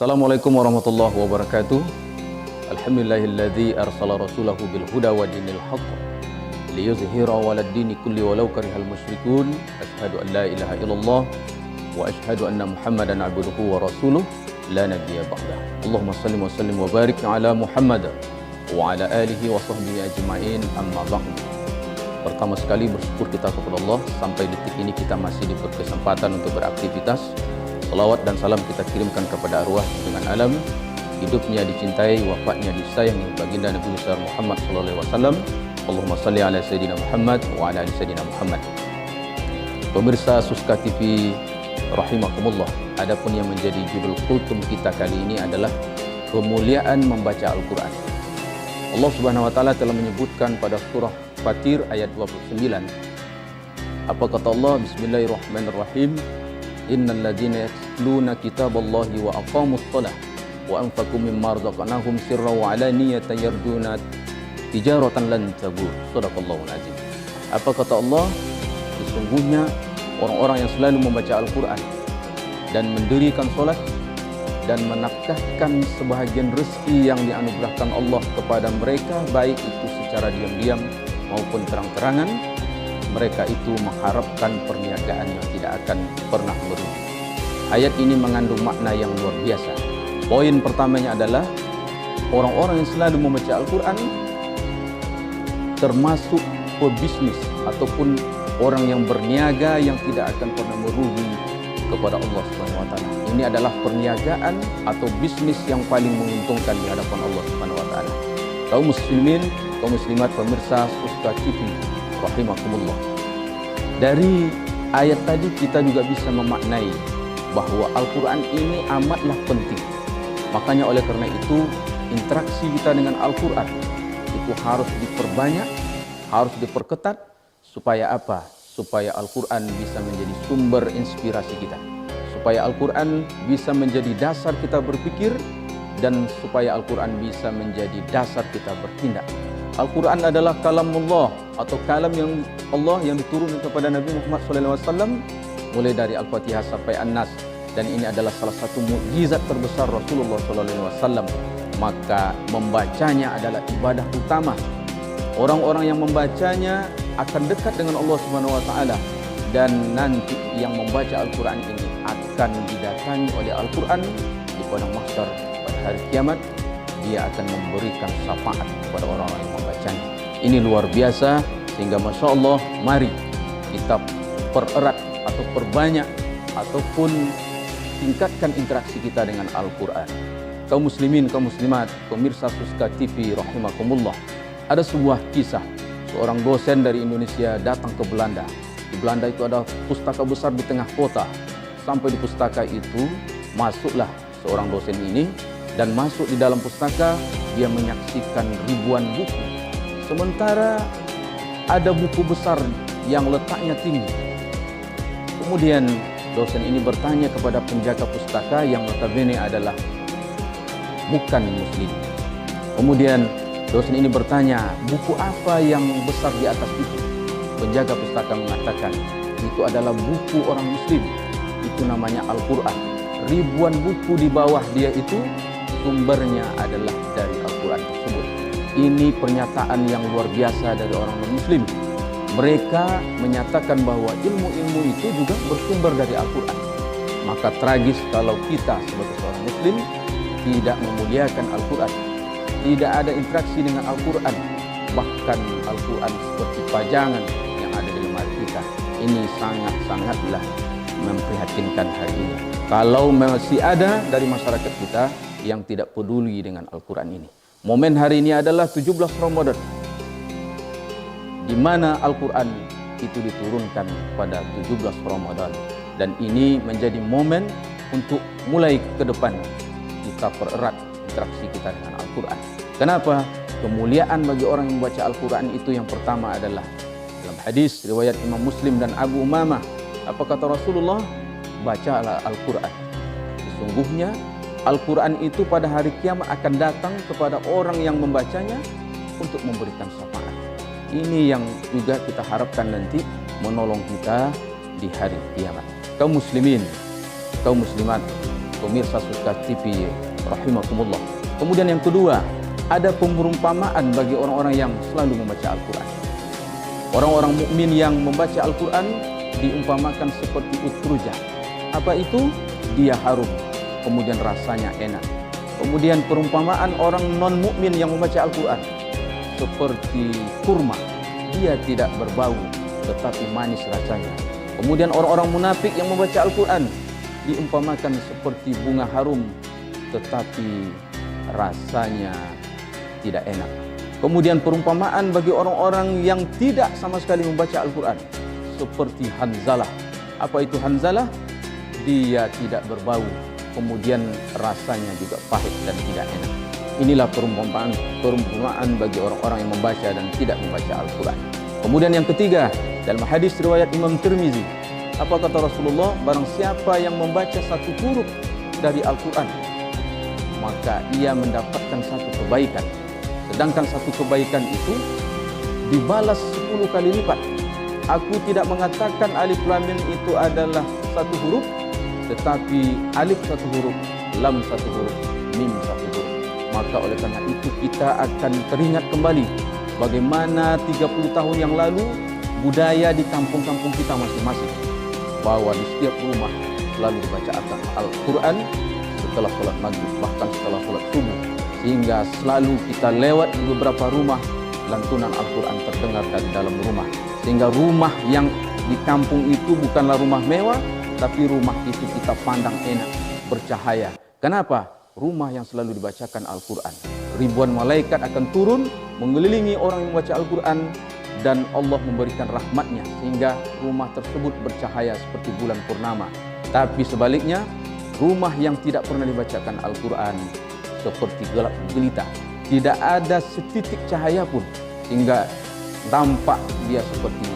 Assalamualaikum warahmatullahi wabarakatuh. Alhamdulillahilladzi arsala rasulahu bil huda wa dinil haqq liyuzhirahu 'alad dini kulli walau karihal musyrikun. Asyhadu an la ilaha illallah wa asyhadu anna Muhammadan 'abduhu wa rasuluh la nabiyya ba'dah. Allahumma shalli wa sallim wa barik 'ala Muhammad wa 'ala alihi wa sahbihi ajma'in, amma ba'd. Pertama sekali bersyukur kita kepada Allah sampai detik ini kita masih diberi kesempatan untuk beraktivitas. Salawat dan salam kita kirimkan kepada arwah dengan alam, hidupnya dicintai, wafatnya disayangi baginda Nabi besar Muhammad sallallahu alaihi wasallam. Allahumma shalli ala sayyidina Muhammad wa ala ali sayyidina Muhammad. Pemirsa Suska TV rahimakumullah, adapun yang menjadi judul kultum kita kali ini adalah kemuliaan membaca Al-Qur'an. Allah Subhanahu wa taala telah menyebutkan pada surah Fatir ayat 29. Apa kata Allah? Bismillahirrahmanirrahim. Innal ladzina yatluna kitaballahi wa aqamus shalah wa anfaqu mimma razaqnahum sirran wa alaniyatan yarjuna tijaratan lan tabur. Shadaqallahul azim. Apa kata Allah? Sesungguhnya orang-orang yang selalu membaca Al-Qur'an dan mendirikan salat dan menafkahkan sebahagian rezeki yang dianugerahkan Allah kepada mereka, baik itu secara diam-diam maupun terang-terangan, mereka itu mengharapkan perniagaan yang tidak akan pernah merugi. Ayat ini mengandung makna yang luar biasa. Poin pertamanya adalah orang-orang yang selalu membaca Al-Quran termasuk pebisnis ataupun orang yang berniaga yang tidak akan pernah merugi kepada Allah Subhanahu wa taala. Ini adalah perniagaan atau bisnis yang paling menguntungkan di hadapan Allah Subhanahu wa taala. Kaum muslimin, kaum muslimat, pemirsa Suska TV rahimakumullah. Dari ayat tadi kita juga bisa memaknai bahwa Al-Quran ini amatlah penting. Makanya oleh karena itu interaksi kita dengan Al-Quran itu harus diperbanyak, harus diperketat. Supaya apa? Supaya Al-Quran bisa menjadi sumber inspirasi kita, supaya Al-Quran bisa menjadi dasar kita berpikir, dan supaya Al-Quran bisa menjadi dasar kita bertindak. Al-Quran adalah kalamullah atau kalam yang Allah yang diturunkan kepada Nabi Muhammad SAW, mulai dari Al-Fatihah sampai An-Nas, dan ini adalah salah satu mukjizat terbesar Rasulullah SAW. Maka membacanya adalah ibadah utama. Orang-orang yang membacanya akan dekat dengan Allah Subhanahu wa taala, dan nanti yang membaca Al-Quran ini akan didatangi oleh Al-Quran di padang mahsyar pada hari kiamat. Dia akan memberikan syafaat kepada orang-orang yang membacanya. Ini luar biasa, sehingga Masya Allah, mari kita pererat atau perbanyak ataupun tingkatkan interaksi kita dengan Al-Quran. Kaum muslimin, kaum muslimat, pemirsa Suska TV rahimakumullah. Ada sebuah kisah, seorang dosen dari Indonesia datang ke Belanda. Di Belanda itu ada pustaka besar di tengah kota. Sampai di pustaka itu, masuklah seorang dosen ini, dan masuk di dalam pustaka, dia menyaksikan ribuan buku. Sementara ada buku besar yang letaknya tinggi. Kemudian dosen ini bertanya kepada penjaga pustaka yang notabene adalah bukan muslim. Kemudian dosen ini bertanya, buku apa yang besar di atas itu? Penjaga pustaka mengatakan, itu adalah buku orang muslim. Itu namanya Al-Quran. Ribuan buku di bawah dia itu sumbernya adalah dari Al-Quran tersebut. Ini pernyataan yang luar biasa dari orang non-muslim. Mereka menyatakan bahwa ilmu-ilmu itu juga bersumber dari Al-Quran. Maka tragis kalau kita sebagai seorang muslim tidak memuliakan Al-Quran, tidak ada interaksi dengan Al-Quran, bahkan Al-Quran seperti pajangan yang ada di lemari kita. Ini sangat-sangatlah memprihatinkan hari ini. Kalau masih ada dari masyarakat kita yang tidak peduli dengan Al-Quran ini. Momen hari ini adalah 17 Ramadan, di mana Al-Quran itu diturunkan pada 17 Ramadan. Dan ini menjadi momen untuk mulai ke depan kita pererat interaksi kita dengan Al-Quran. Kenapa? Kemuliaan bagi orang yang membaca Al-Quran itu yang pertama adalah dalam hadis riwayat Imam Muslim dan Abu Umamah. Apa kata Rasulullah? Bacalah Al-Quran. Sesungguhnya Al-Quran itu pada hari kiamat akan datang kepada orang yang membacanya untuk memberikan syafaat. Ini yang juga kita harapkan nanti menolong kita di hari kiamat. Kaum muslimin, kaum muslimat, pemirsa Suka TV rahimakumullah. Kemudian yang kedua, ada perumpamaan bagi orang-orang yang selalu membaca Al-Quran. Orang-orang mukmin yang membaca Al-Quran diumpamakan seperti utrujah. Apa itu? Dia harum, kemudian rasanya enak. Kemudian perumpamaan orang non-mukmin yang membaca Al-Quran seperti kurma. Dia tidak berbau, tetapi manis rasanya. Kemudian orang-orang munafik yang membaca Al-Quran diumpamakan seperti bunga harum, tetapi rasanya tidak enak. Kemudian perumpamaan bagi orang-orang yang tidak sama sekali membaca Al-Quran seperti Hanzalah. Apa itu Hanzalah? Dia tidak berbau, kemudian rasanya juga pahit dan tidak enak. Inilah perumpamaan bagi orang-orang yang membaca dan tidak membaca Al-Quran. Kemudian yang ketiga, dalam hadis riwayat Imam Tirmizi, apa kata Rasulullah? Barang siapa yang membaca satu huruf dari Al-Quran, maka ia mendapatkan satu kebaikan. Sedangkan satu kebaikan itu dibalas 10 kali lipat. Aku tidak mengatakan alif lam mim itu adalah satu huruf, tetapi alif satu huruf, lam satu huruf, mim satu huruf. Maka oleh karena itu kita akan teringat kembali bagaimana 30 tahun yang lalu budaya di kampung-kampung kita masing-masing, bahwa di setiap rumah selalu dibaca Al-Quran setelah sholat maghrib, bahkan setelah sholat subuh, sehingga selalu kita lewat di beberapa rumah, lantunan Al-Quran terdengar dari dalam rumah, sehingga rumah yang di kampung itu bukanlah rumah mewah, tapi rumah itu kita pandang enak, bercahaya. Kenapa? Rumah yang selalu dibacakan Al-Quran. Ribuan malaikat akan turun mengelilingi orang yang membaca Al-Quran, dan Allah memberikan rahmatnya sehingga rumah tersebut bercahaya seperti bulan purnama. Tapi sebaliknya, rumah yang tidak pernah dibacakan Al-Quran seperti gelap gelita, tidak ada setitik cahaya pun, sehingga tampak dia seperti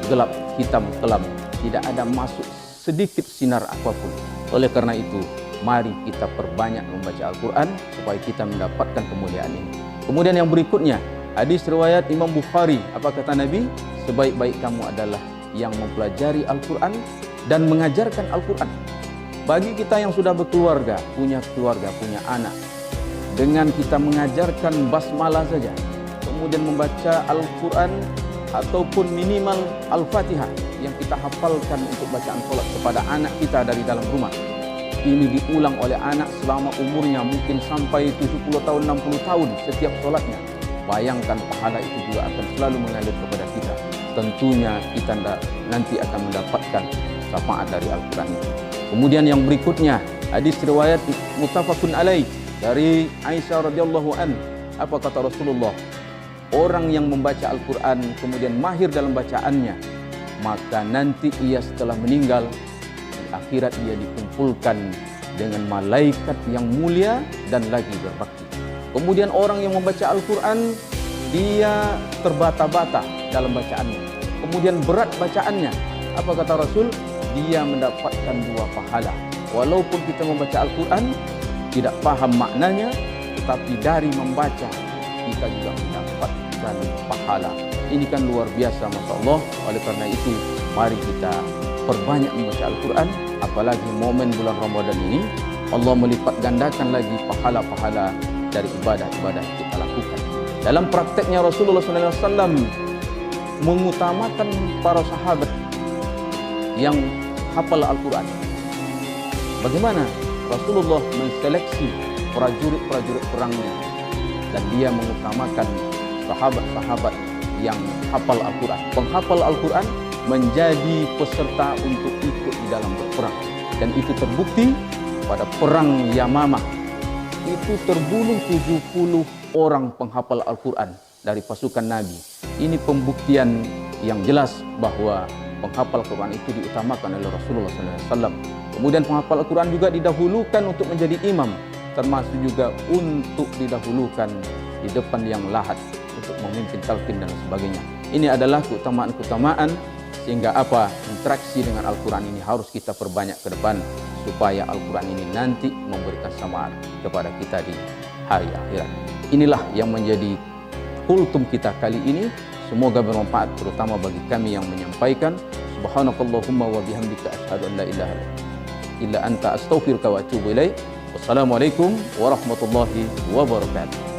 gelap hitam kelam, tidak ada masuk sedikit sinar apapun. Oleh karena itu, mari kita perbanyak membaca Al-Quran supaya kita mendapatkan kemuliaan ini. Kemudian yang berikutnya, hadis riwayat Imam Bukhari, apa kata Nabi? Sebaik-baik kamu adalah yang mempelajari Al-Quran dan mengajarkan Al-Quran. Bagi kita yang sudah berkeluarga, punya anak, dengan kita mengajarkan basmalah saja, kemudian membaca Al-Quran ataupun minimal Al-Fatihah yang kita hafalkan untuk bacaan sholat kepada anak kita dari dalam rumah, ini diulang oleh anak selama umurnya mungkin sampai 70 tahun, 60 tahun setiap sholatnya. Bayangkan pahala itu juga akan selalu mengalir kepada kita. Tentunya kita nanti akan mendapatkan syafaat dari Al-Quran itu. Kemudian yang berikutnya, hadis riwayat muttafaqun alaih dari Aisyah radhiyallahu an, apa kata Rasulullah? Orang yang membaca Al-Quran kemudian mahir dalam bacaannya, maka nanti ia setelah meninggal, di akhirat dia dikumpulkan dengan malaikat yang mulia dan lagi berbakti. Kemudian orang yang membaca Al-Quran, dia terbata-bata dalam bacaannya, kemudian berat bacaannya. Apa kata Rasul? Dia mendapatkan 2 pahala. Walaupun kita membaca Al-Quran tidak paham maknanya, tetapi dari membaca kita juga mendapatkan pahala. Ini kan luar biasa, Masya Allah. Oleh karena itu, mari kita perbanyak membaca Al-Quran. Apalagi momen bulan Ramadan ini, Allah melipat gandakan lagi pahala-pahala dari ibadah-ibadah yang kita lakukan. Dalam prakteknya Rasulullah SAW mengutamakan para sahabat yang hafal Al-Quran. Bagaimana Rasulullah menseleksi prajurit-prajurit perangnya, dan dia mengutamakan sahabat-sahabat yang hafal Al-Quran. Penghafal Al-Quran menjadi peserta untuk ikut di dalam berperang, dan itu terbukti pada perang Yamamah. Itu terbunuh 70 orang penghafal Al-Quran dari pasukan Nabi. Ini pembuktian yang jelas bahwa penghafal Quran itu diutamakan oleh Rasulullah SAW. Kemudian penghafal Al-Quran juga didahulukan untuk menjadi imam, termasuk juga untuk didahulukan di depan yang lahat untuk memimpin talqin dan sebagainya. Ini adalah keutamaan-keutamaan, sehingga interaksi dengan Al-Quran ini harus kita perbanyak ke depan, supaya Al-Quran ini nanti memberikan syafaat kepada kita di hari akhirat. Inilah yang menjadi kultum kita kali ini. Semoga bermanfaat, terutama bagi kami yang menyampaikan. Subhanakallahumma wa bihamdika asyhadu an la ilaha illa anta illa anta astaghfiruka wa atubu ilaik. Wassalamualaikum warahmatullahi wabarakatuh.